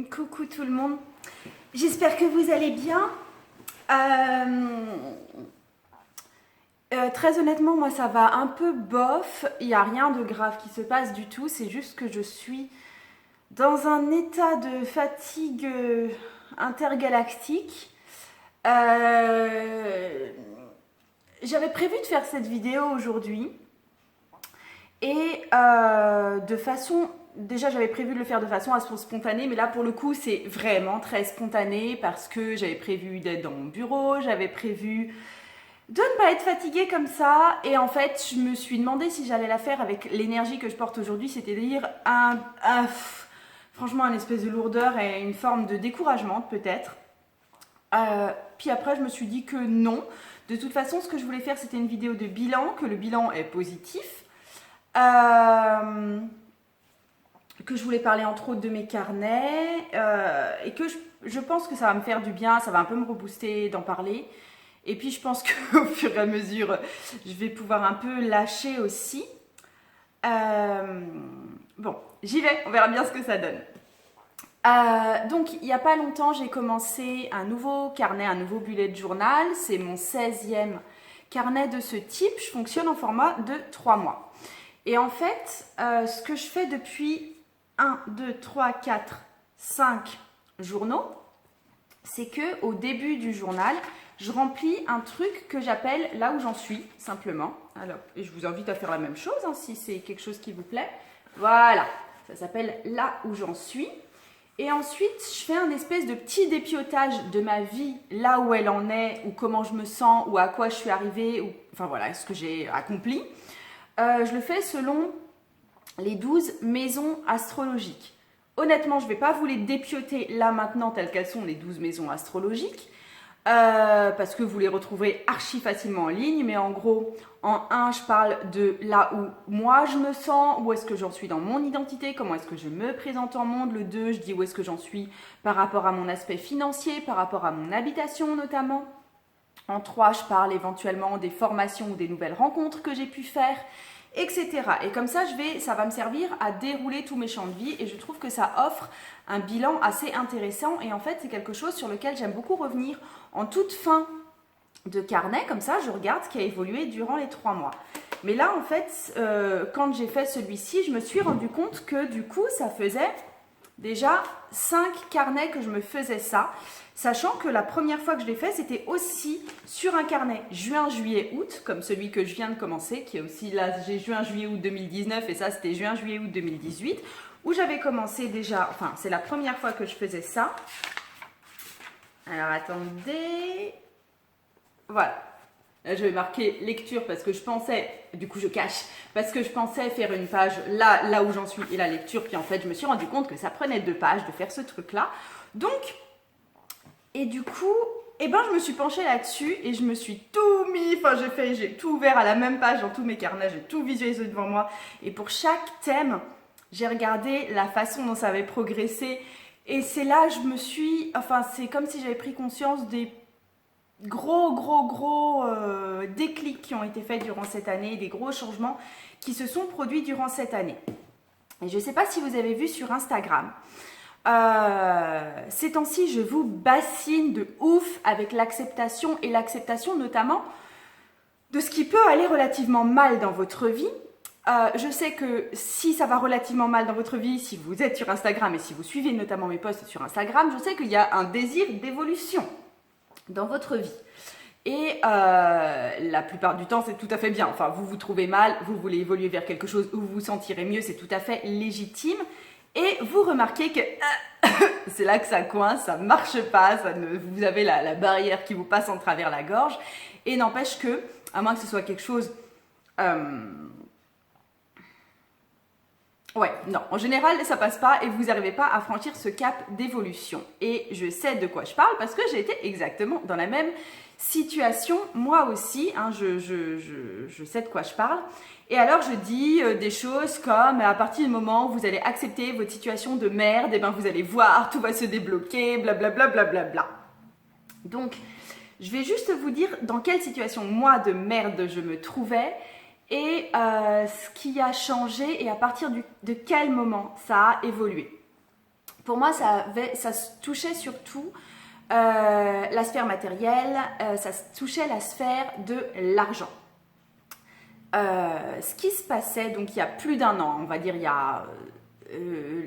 Coucou tout le monde, j'espère que vous allez bien. Très honnêtement, moi ça va un peu bof, il n'y a rien de grave qui se passe du tout, c'est juste que je suis dans un état de fatigue intergalactique. J'avais prévu de faire cette vidéo aujourd'hui et de façon... Déjà, j'avais prévu de le faire de façon assez spontanée, mais là, pour le coup, c'est vraiment très spontané parce que j'avais prévu d'être dans mon bureau, j'avais prévu de ne pas être fatiguée comme ça. Et en fait, je me suis demandé si j'allais la faire avec l'énergie que je porte aujourd'hui, c'est-à-dire franchement, une espèce de lourdeur et une forme de découragement, peut-être. Puis après, je me suis dit que non. De toute façon, ce que je voulais faire, c'était une vidéo de bilan, que le bilan est positif. Que je voulais parler entre autres de mes carnets et que je pense que ça va me faire du bien, ça va un peu me rebooster d'en parler. Et puis je pense qu'au fur et à mesure, je vais pouvoir un peu lâcher aussi. Bon, j'y vais, on verra bien ce que ça donne. Donc il n'y a pas longtemps, j'ai commencé un nouveau carnet, un nouveau bullet journal. C'est mon 16e carnet de ce type. Je fonctionne en format de 3 mois. Et en fait, ce que je fais depuis 1, 2, 3, 4, 5 journaux, c'est que au début du journal, je remplis un truc que j'appelle là où j'en suis, simplement. Alors, et je vous invite à faire la même chose, hein, si c'est quelque chose qui vous plaît. Voilà, ça s'appelle là où j'en suis. Et ensuite, je fais un espèce de petit dépiotage de ma vie, là où elle en est, ou comment je me sens, ou à quoi je suis arrivée, ou enfin voilà, ce que j'ai accompli. Je le fais selon les 12 maisons astrologiques. Honnêtement, je ne vais pas vous les dépioter là maintenant telles qu'elles sont les 12 maisons astrologiques, parce que vous les retrouverez archi facilement en ligne, mais en gros, en 1, je parle de là où moi je me sens, où est-ce que j'en suis dans mon identité, comment est-ce que je me présente en monde. Le 2, je dis où est-ce que j'en suis par rapport à mon aspect financier, par rapport à mon habitation notamment. En 3, je parle éventuellement des formations ou des nouvelles rencontres que j'ai pu faire, etc. Et comme ça, ça va me servir à dérouler tous mes champs de vie et je trouve que ça offre un bilan assez intéressant. Et en fait, c'est quelque chose sur lequel j'aime beaucoup revenir en toute fin de carnet. Comme ça, je regarde ce qui a évolué durant les 3 mois. Mais là, en fait, quand j'ai fait celui-ci, je me suis rendu compte que du coup, ça faisait déjà 5 carnets que je me faisais ça. Sachant que la première fois que je l'ai fait, c'était aussi sur un carnet juin, juillet, août, comme celui que je viens de commencer, qui est aussi là, j'ai juin, juillet, août 2019, et ça c'était juin, juillet, août 2018, où j'avais commencé déjà, enfin c'est la première fois que je faisais ça. Alors attendez, voilà. Là, je vais marquer lecture parce que je pensais, du coup je cache, parce que je pensais faire une page là où j'en suis et la lecture, puis en fait je me suis rendu compte que ça prenait 2 pages de faire ce truc-là. Donc, et du coup, je me suis penchée là-dessus et je me suis tout mis, j'ai tout ouvert à la même page dans tous mes carnets, j'ai tout visualisé devant moi. Et pour chaque thème, j'ai regardé la façon dont ça avait progressé. Et c'est là, c'est comme si j'avais pris conscience des gros déclics qui ont été faits durant cette année, des gros changements qui se sont produits durant cette année. Et je ne sais pas si vous avez vu sur Instagram, ces temps-ci, je vous bassine de ouf avec l'acceptation et l'acceptation notamment de ce qui peut aller relativement mal dans votre vie. Je sais que si ça va relativement mal dans votre vie, si vous êtes sur Instagram et si vous suivez notamment mes posts sur Instagram, je sais qu'il y a un désir d'évolution dans votre vie. Et la plupart du temps, c'est tout à fait bien. Enfin, vous vous trouvez mal, vous voulez évoluer vers quelque chose où vous vous sentirez mieux, c'est tout à fait légitime. Et vous remarquez que c'est là que ça coince, ça ne marche pas, vous avez la barrière qui vous passe en travers la gorge. Et n'empêche que, à moins que ce soit quelque chose... Ouais, non, en général, ça passe pas et vous n'arrivez pas à franchir ce cap d'évolution. Et je sais de quoi je parle parce que j'ai été exactement dans la même situation, moi aussi, hein, je sais de quoi je parle. Et alors je dis des choses comme à partir du moment où vous allez accepter votre situation de merde, et ben vous allez voir, tout va se débloquer, blablabla. Bla bla bla. Donc, je vais juste vous dire dans quelle situation moi de merde je me trouvais et ce qui a changé et à partir de quel moment ça a évolué. Pour moi, ça se touchait surtout la sphère matérielle, ça se touchait la sphère de l'argent. Ce qui se passait, donc il y a plus d'1 an, on va dire,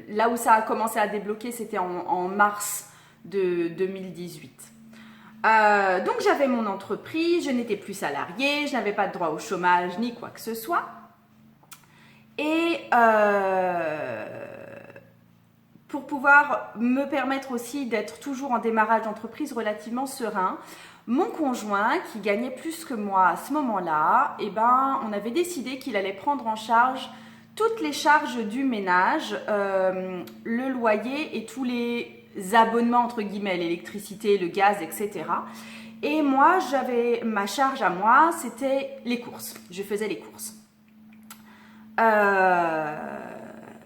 là où ça a commencé à débloquer, c'était en mars de 2018. Donc j'avais mon entreprise, je n'étais plus salariée, je n'avais pas de droit au chômage ni quoi que ce soit. Et pour pouvoir me permettre aussi d'être toujours en démarrage d'entreprise relativement serein, mon conjoint, qui gagnait plus que moi à ce moment-là, on avait décidé qu'il allait prendre en charge toutes les charges du ménage, le loyer et tous les abonnements, entre guillemets, l'électricité, le gaz, etc. Et moi, j'avais ma charge à moi, c'était les courses. Je faisais les courses.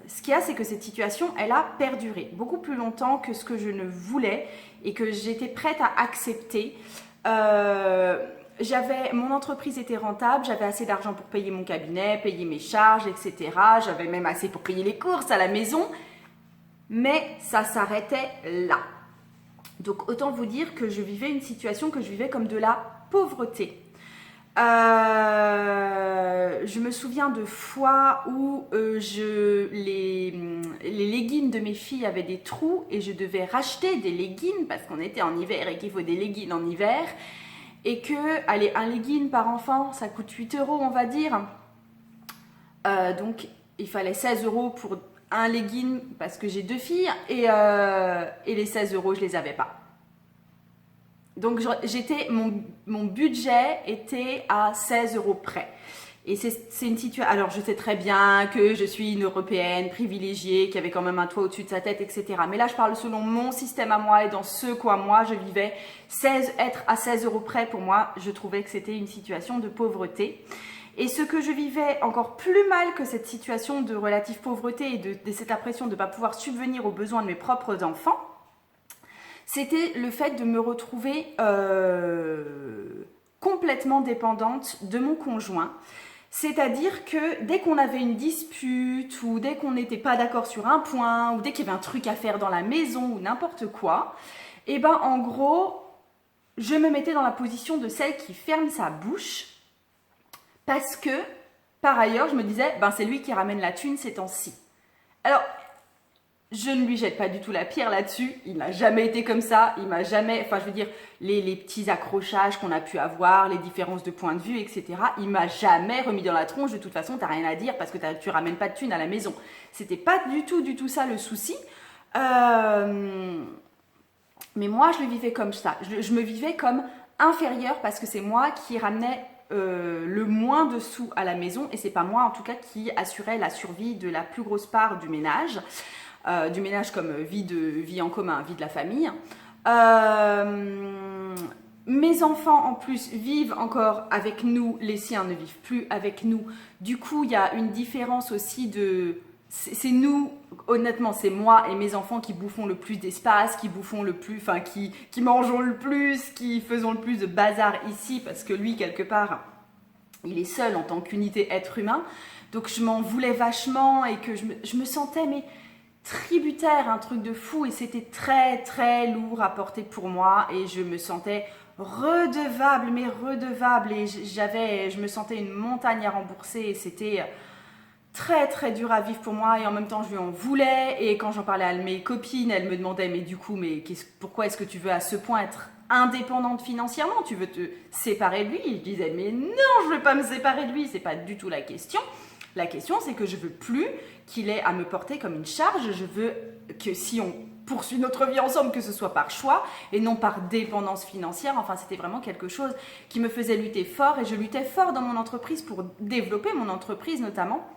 Ce qu'il y a, c'est que cette situation, elle a perduré beaucoup plus longtemps que ce que je ne voulais et que j'étais prête à accepter. Mon entreprise était rentable, j'avais assez d'argent pour payer mon cabinet, payer mes charges, etc. J'avais même assez pour payer les courses à la maison, mais ça s'arrêtait là. Donc autant vous dire que je vivais une situation que je vivais comme de la pauvreté. Je me souviens de fois où les leggings de mes filles avaient des trous et je devais racheter des leggings parce qu'on était en hiver et qu'il faut des leggings en hiver et que, allez, un legging par enfant, ça coûte 8 euros, on va dire. Donc, il fallait 16 euros pour un legging parce que j'ai 2 filles et les 16 euros, je les avais pas. Donc, mon budget était à 16 euros près. Et c'est une situation. Alors, je sais très bien que je suis une Européenne privilégiée, qui avait quand même un toit au-dessus de sa tête, etc. Mais là, je parle selon mon système à moi et dans ce quoi moi je vivais. Être à 16 euros près, pour moi, je trouvais que c'était une situation de pauvreté. Et ce que je vivais encore plus mal que cette situation de relative pauvreté et de cette impression de ne pas pouvoir subvenir aux besoins de mes propres enfants, c'était le fait de me retrouver complètement dépendante de mon conjoint. C'est-à-dire que dès qu'on avait une dispute ou dès qu'on n'était pas d'accord sur un point ou dès qu'il y avait un truc à faire dans la maison ou n'importe quoi, en gros, je me mettais dans la position de celle qui ferme sa bouche parce que, par ailleurs, je me disais, c'est lui qui ramène la thune ces temps-ci. Alors, je ne lui jette pas du tout la pierre là-dessus, il n'a jamais été comme ça, il m'a jamais, les petits accrochages qu'on a pu avoir, les différences de point de vue, etc. Il m'a jamais remis dans la tronche, de toute façon, t'as rien à dire parce que tu ramènes pas de thunes à la maison. C'était pas du tout ça le souci. Mais moi, je le vivais comme ça, je me vivais comme inférieure parce que c'est moi qui ramenais le moins de sous à la maison et c'est pas moi en tout cas qui assurait la survie de la plus grosse part du ménage. Du ménage comme vie en commun, vie de la famille. Mes enfants en plus vivent encore avec nous, les siens ne vivent plus avec nous. Du coup, il y a une différence aussi de... C'est nous, honnêtement, c'est moi et mes enfants qui bouffons le plus d'espace, qui bouffons le plus, qui mangeons le plus, qui faisons le plus de bazar ici parce que lui, quelque part, il est seul en tant qu'unité être humain. Donc, je m'en voulais vachement et que je me sentais, mais... tributaire, un truc de fou et c'était très très lourd à porter pour moi et je me sentais redevable et je me sentais une montagne à rembourser et c'était très très dur à vivre pour moi et en même temps je lui en voulais et quand j'en parlais à mes copines elles me demandaient mais du coup pourquoi est-ce que tu veux à ce point être indépendante financièrement, tu veux te séparer de lui? Et je disais mais non, je veux pas me séparer de lui, c'est pas du tout la question. La question, c'est que je veux plus qu'il ait à me porter comme une charge. Je veux que si on poursuit notre vie ensemble, que ce soit par choix et non par dépendance financière. Enfin, c'était vraiment quelque chose qui me faisait lutter fort et je luttais fort dans mon entreprise pour développer mon entreprise notamment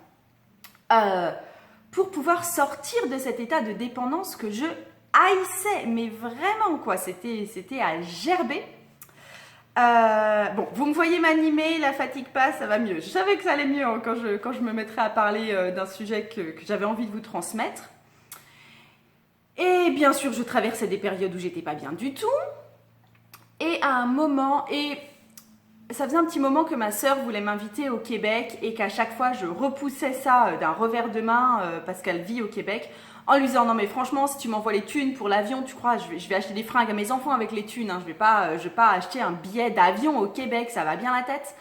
pour pouvoir sortir de cet état de dépendance que je haïssais. Mais vraiment, quoi, c'était à gerber. Bon, vous me voyez m'animer, la fatigue passe, ça va mieux. Je savais que ça allait mieux hein, quand je me mettrais à parler d'un sujet que j'avais envie de vous transmettre. Et bien sûr, je traversais des périodes où j'étais pas bien du tout. Et à un moment, et ça faisait un petit moment que ma sœur voulait m'inviter au Québec et qu'à chaque fois, je repoussais ça d'un revers de main parce qu'elle vit au Québec en lui disant non mais franchement si tu m'envoies les thunes pour l'avion, tu crois je vais acheter des fringues à mes enfants avec les thunes, hein. Je vais pas acheter un billet d'avion au Québec, ça va bien la tête.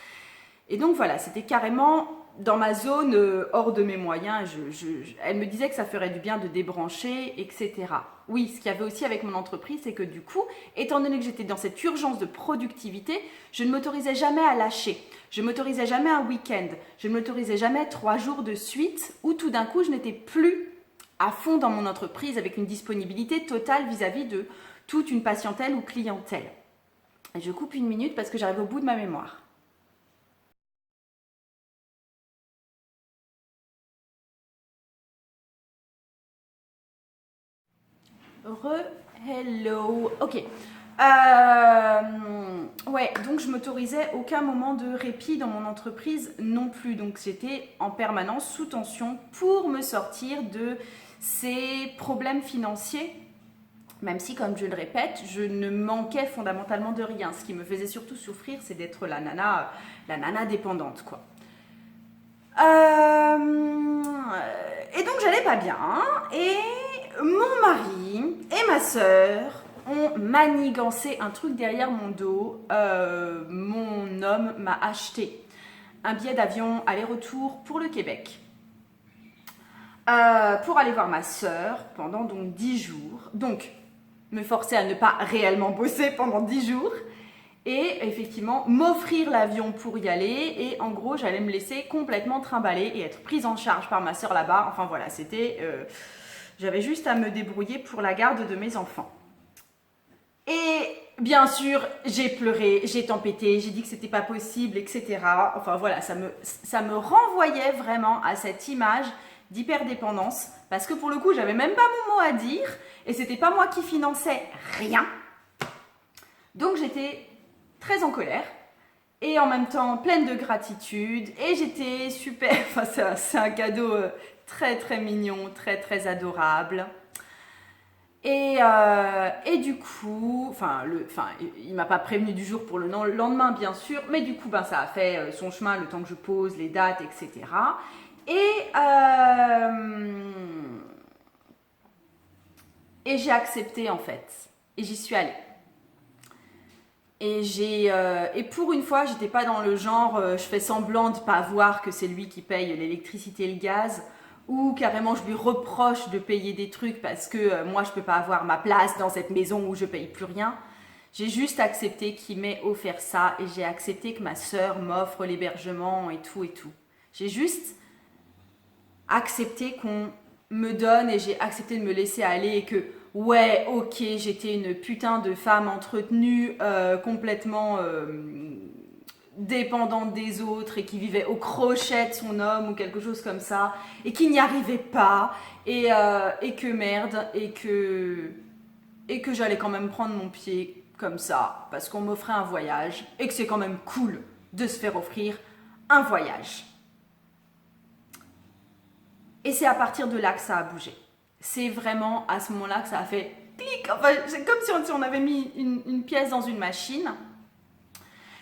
Et donc voilà, c'était carrément dans ma zone hors de mes moyens. Elle me disait que ça ferait du bien de débrancher, etc. Oui, ce qu'il y avait aussi avec mon entreprise, c'est que du coup, étant donné que j'étais dans cette urgence de productivité, je ne m'autorisais jamais à lâcher. Je ne m'autorisais jamais un week-end. Je ne m'autorisais jamais 3 jours de suite où tout d'un coup, je n'étais plus à fond dans mon entreprise avec une disponibilité totale vis-à-vis de toute une patientèle ou clientèle. Et je coupe une minute parce que j'arrive au bout de ma mémoire. Hello. Ok. Ouais, donc je m'autorisais aucun moment de répit dans mon entreprise non plus. Donc j'étais en permanence sous tension pour me sortir de ces problèmes financiers. Même si, comme je le répète, je ne manquais fondamentalement de rien. Ce qui me faisait surtout souffrir, c'est d'être la nana dépendante, quoi. Et donc j'allais pas bien. Et mon mari et ma sœur ont manigancé un truc derrière mon dos. Mon homme m'a acheté un billet d'avion aller-retour pour le Québec. Pour aller voir ma sœur pendant donc 10 jours. Donc, me forcer à ne pas réellement bosser pendant 10 jours. Et effectivement, m'offrir l'avion pour y aller. Et en gros, j'allais me laisser complètement trimballer et être prise en charge par ma sœur là-bas. Enfin voilà, c'était... j'avais juste à me débrouiller pour la garde de mes enfants. Et bien sûr, j'ai pleuré, j'ai tempêté, j'ai dit que c'était pas possible, etc. Enfin voilà, ça me renvoyait vraiment à cette image d'hyperdépendance. Parce que pour le coup, j'avais même pas mon mot à dire. Et c'était pas moi qui finançais rien. Donc j'étais très en colère et en même temps pleine de gratitude et j'étais super, enfin c'est un cadeau très très mignon, très très adorable et du coup, il m'a pas prévenu du jour pour le lendemain bien sûr, mais du coup ça a fait son chemin le temps que je pose les dates, etc. Et j'ai accepté en fait et j'y suis allée. Et pour une fois, j'étais pas dans le genre je fais semblant de pas voir que c'est lui qui paye l'électricité et le gaz, ou carrément je lui reproche de payer des trucs parce que moi je peux pas avoir ma place dans cette maison où je paye plus rien. J'ai juste accepté qu'il m'ait offert ça et j'ai accepté que ma sœur m'offre l'hébergement et tout et tout. J'ai juste accepté qu'on me donne et j'ai accepté de me laisser aller et que ouais, ok, j'étais une putain de femme entretenue, complètement dépendante des autres et qui vivait au crochet de son homme ou quelque chose comme ça et qui n'y arrivait pas et que merde et que j'allais quand même prendre mon pied comme ça parce qu'on m'offrait un voyage et que c'est quand même cool de se faire offrir un voyage. Et c'est à partir de là que ça a bougé. C'est vraiment à ce moment-là que ça a fait clic. Enfin, c'est comme si on avait mis une pièce dans une machine.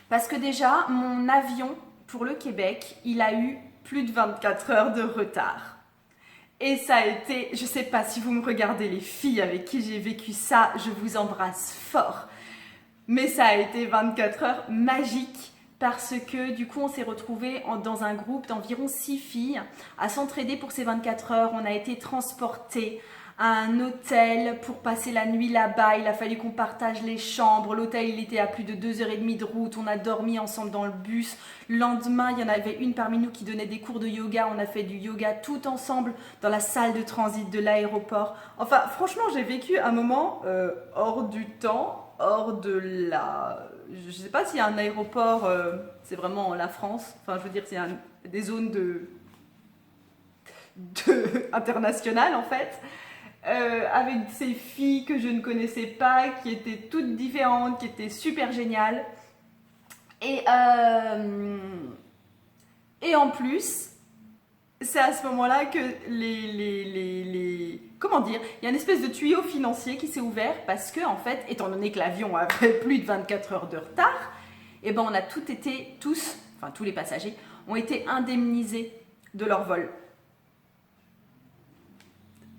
Parce que déjà, mon avion pour le Québec, il a eu plus de 24 heures de retard. Et ça a été, je ne sais pas si vous me regardez les filles avec qui j'ai vécu ça, je vous embrasse fort. Mais ça a été 24 heures magiques. Parce que du coup on s'est retrouvés dans un groupe d'environ 6 filles à s'entraider pour ces 24 heures. On a été transportés à un hôtel pour passer la nuit là-bas. Il a fallu qu'on partage les chambres. L'hôtel il était à plus de 2h30 de route. On a dormi ensemble dans le bus. Le lendemain il y en avait une parmi nous qui donnait des cours de yoga. On a fait du yoga tout ensemble dans la salle de transit de l'aéroport. Enfin franchement j'ai vécu un moment hors du temps, hors de la... Je ne sais pas s'il y a un aéroport, c'est vraiment la France. Enfin, je veux dire, c'est des zones internationales, en fait. Avec ces filles que je ne connaissais pas, qui étaient toutes différentes, qui étaient super géniales. Et en plus, c'est à ce moment-là que comment dire, il y a une espèce de tuyau financier qui s'est ouvert parce que, en fait, étant donné que l'avion avait plus de 24 heures de retard, eh ben on a tous, tous les passagers, ont été indemnisés de leur vol.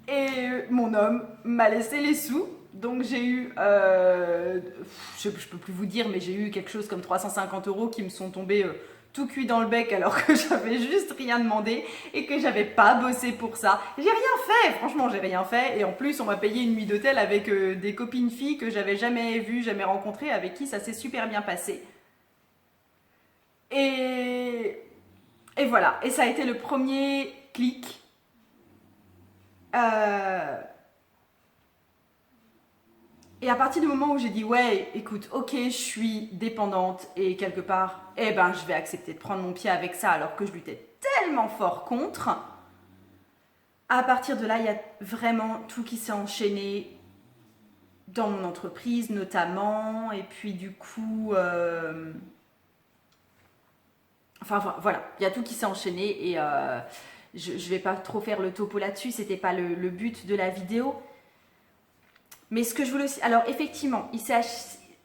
Et mon homme m'a laissé les sous. Donc j'ai eu, je peux plus vous dire, mais j'ai eu quelque chose comme 350 € qui me sont tombés tout cuit dans le bec alors que j'avais juste rien demandé et que j'avais pas bossé pour ça. J'ai rien fait, franchement j'ai rien fait. Et en plus on m'a payé une nuit d'hôtel avec des copines filles que j'avais jamais vues, jamais rencontrées, avec qui ça s'est super bien passé. Et, et voilà, et ça a été le premier clic. Et à partir du moment où j'ai dit ouais, écoute, ok, je suis dépendante et quelque part, eh ben, je vais accepter de prendre mon pied avec ça alors que je luttais tellement fort contre. À partir de là, il y a vraiment tout qui s'est enchaîné dans mon entreprise notamment, et puis du coup, enfin voilà, il y a tout qui s'est enchaîné et je ne vais pas trop faire le topo là-dessus, c'était pas le but de la vidéo. Mais ce que je voulais aussi... Alors effectivement,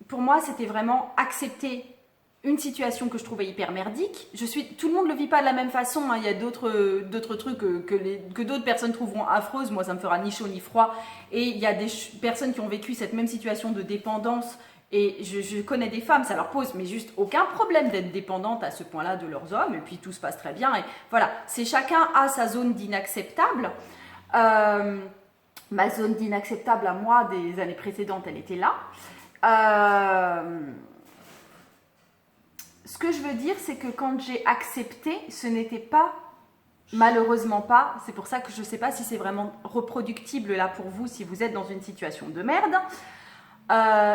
pour moi, c'était vraiment accepter une situation que je trouvais hyper merdique. Tout le monde ne le vit pas de la même façon. Hein. Il y a d'autres trucs que d'autres personnes trouveront affreuses. Moi, ça me fera ni chaud ni froid. Et il y a des personnes qui ont vécu cette même situation de dépendance. Et je connais des femmes, ça leur pose mais juste aucun problème d'être dépendante à ce point-là de leurs hommes. Et puis tout se passe très bien. Et voilà, c'est chacun a sa zone d'inacceptable. Ma zone d'inacceptable à moi des années précédentes, elle était là. Ce que je veux dire, c'est que quand j'ai accepté, ce n'était pas, malheureusement pas, c'est pour ça que je ne sais pas si c'est vraiment reproductible là pour vous, si vous êtes dans une situation de merde,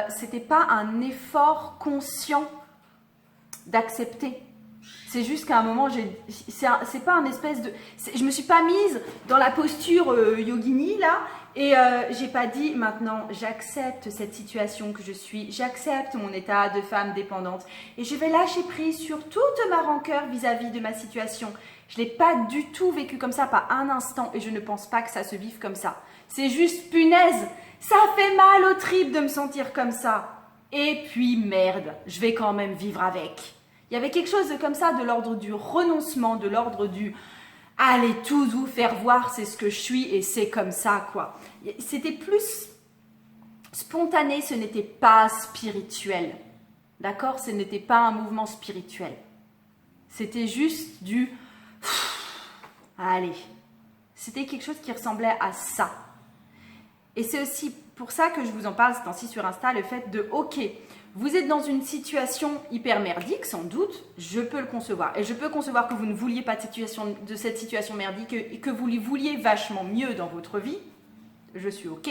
c'était pas un effort conscient d'accepter. C'est juste qu'à un moment, c'est pas un espèce de... Je me suis pas mise dans la posture yogini là, et j'ai pas dit maintenant j'accepte cette situation que je suis, j'accepte mon état de femme dépendante et je vais lâcher prise sur toute ma rancœur vis-à-vis de ma situation. Je l'ai pas du tout vécu comme ça, pas un instant, et je ne pense pas que ça se vive comme ça. C'est juste punaise, ça fait mal aux tripes de me sentir comme ça. Et puis merde, je vais quand même vivre avec. Il y avait quelque chose de comme ça, de l'ordre du renoncement, de l'ordre du « allez tous vous faire voir, c'est ce que je suis et c'est comme ça » quoi. C'était plus spontané, ce n'était pas spirituel. D'accord? Ce n'était pas un mouvement spirituel. C'était juste du « allez ». C'était quelque chose qui ressemblait à ça. Et c'est aussi pour ça que je vous en parle ce temps-ci sur Insta, le fait de « ok ». Vous êtes dans une situation hyper merdique, sans doute, je peux le concevoir. Et je peux concevoir que vous ne vouliez pas de cette situation merdique et que vous vouliez vachement mieux dans votre vie. Je suis OK.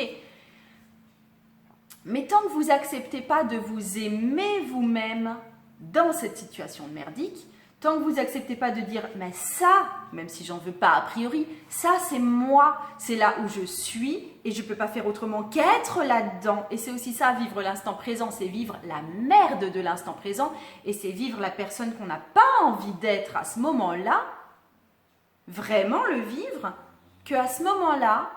Mais tant que vous n'acceptez pas de vous aimer vous-même dans cette situation merdique, tant que vous n'acceptez pas de dire « mais ça, même si j'en veux pas a priori, ça c'est moi, c'est là où je suis et je peux pas faire autrement qu'être là-dedans ». Et c'est aussi ça, vivre l'instant présent, c'est vivre la merde de l'instant présent et c'est vivre la personne qu'on n'a pas envie d'être à ce moment-là, vraiment le vivre, qu'à ce moment-là,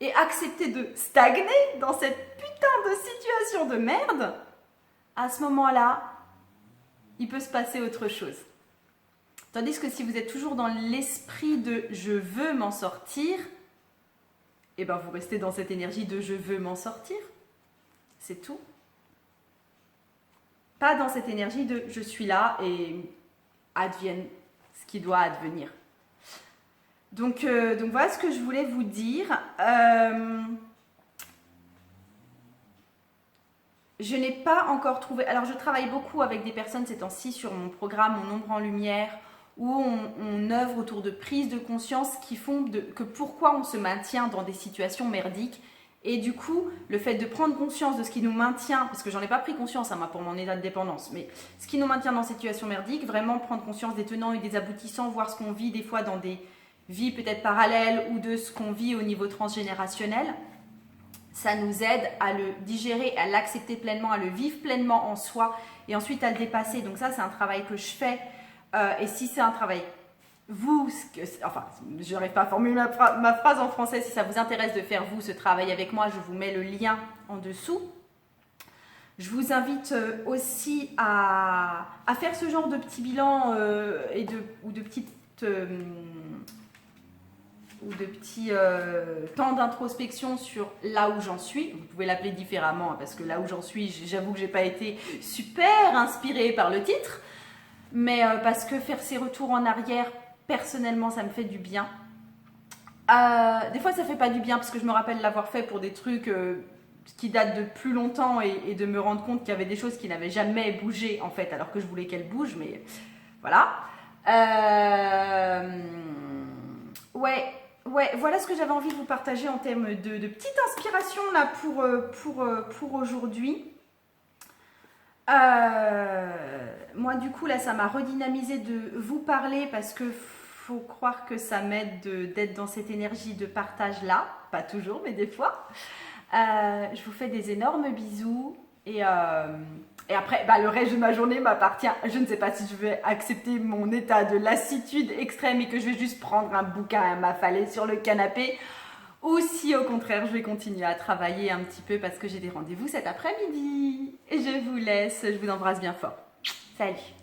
et accepter de stagner dans cette putain de situation de merde, à ce moment-là, il peut se passer autre chose. Tandis que si vous êtes toujours dans l'esprit de « je veux m'en sortir », eh ben vous restez dans cette énergie de « je veux m'en sortir ». C'est tout. Pas dans cette énergie de « je suis là et advienne ce qui doit advenir ». Donc voilà ce que je voulais vous dire. Je n'ai pas encore trouvé... Alors, je travaille beaucoup avec des personnes ces temps-ci sur mon programme Mon ombre en lumière, où on œuvre autour de prises de conscience qui font que pourquoi on se maintient dans des situations merdiques. Et du coup, le fait de prendre conscience de ce qui nous maintient, parce que j'en ai pas pris conscience moi, pour mon état de dépendance, mais ce qui nous maintient dans ces situations merdiques, vraiment prendre conscience des tenants et des aboutissants, voir ce qu'on vit des fois dans des vies peut-être parallèles ou de ce qu'on vit au niveau transgénérationnel. Ça nous aide à le digérer, à l'accepter pleinement, à le vivre pleinement en soi et ensuite à le dépasser. Donc ça, c'est un travail que je fais. Et si c'est un travail, je n'arrive pas à formuler ma phrase en français. Si ça vous intéresse de faire ce travail avec moi, je vous mets le lien en dessous. Je vous invite aussi à faire ce genre de petits bilans ou de petites... ou de petits temps d'introspection sur là où j'en suis. Vous pouvez l'appeler différemment, hein, parce que là où j'en suis, j'avoue que j'ai pas été super inspirée par le titre, mais parce que faire ces retours en arrière, personnellement, ça me fait du bien. Des fois, ça fait pas du bien parce que je me rappelle l'avoir fait pour des trucs qui datent de plus longtemps et de me rendre compte qu'il y avait des choses qui n'avaient jamais bougé en fait, alors que je voulais qu'elles bougent, mais voilà. Ouais, voilà ce que j'avais envie de vous partager en termes de petite inspiration là pour aujourd'hui. Moi, du coup, là, ça m'a redynamisé de vous parler parce que faut croire que ça m'aide d'être dans cette énergie de partage là. Pas toujours, mais des fois. Je vous fais des énormes bisous et après, le reste de ma journée m'appartient. Je ne sais pas si je vais accepter mon état de lassitude extrême et que je vais juste prendre un bouquin à m'affaler sur le canapé ou si au contraire je vais continuer à travailler un petit peu parce que j'ai des rendez-vous cet après-midi. Et je vous laisse, je vous embrasse bien fort. Salut!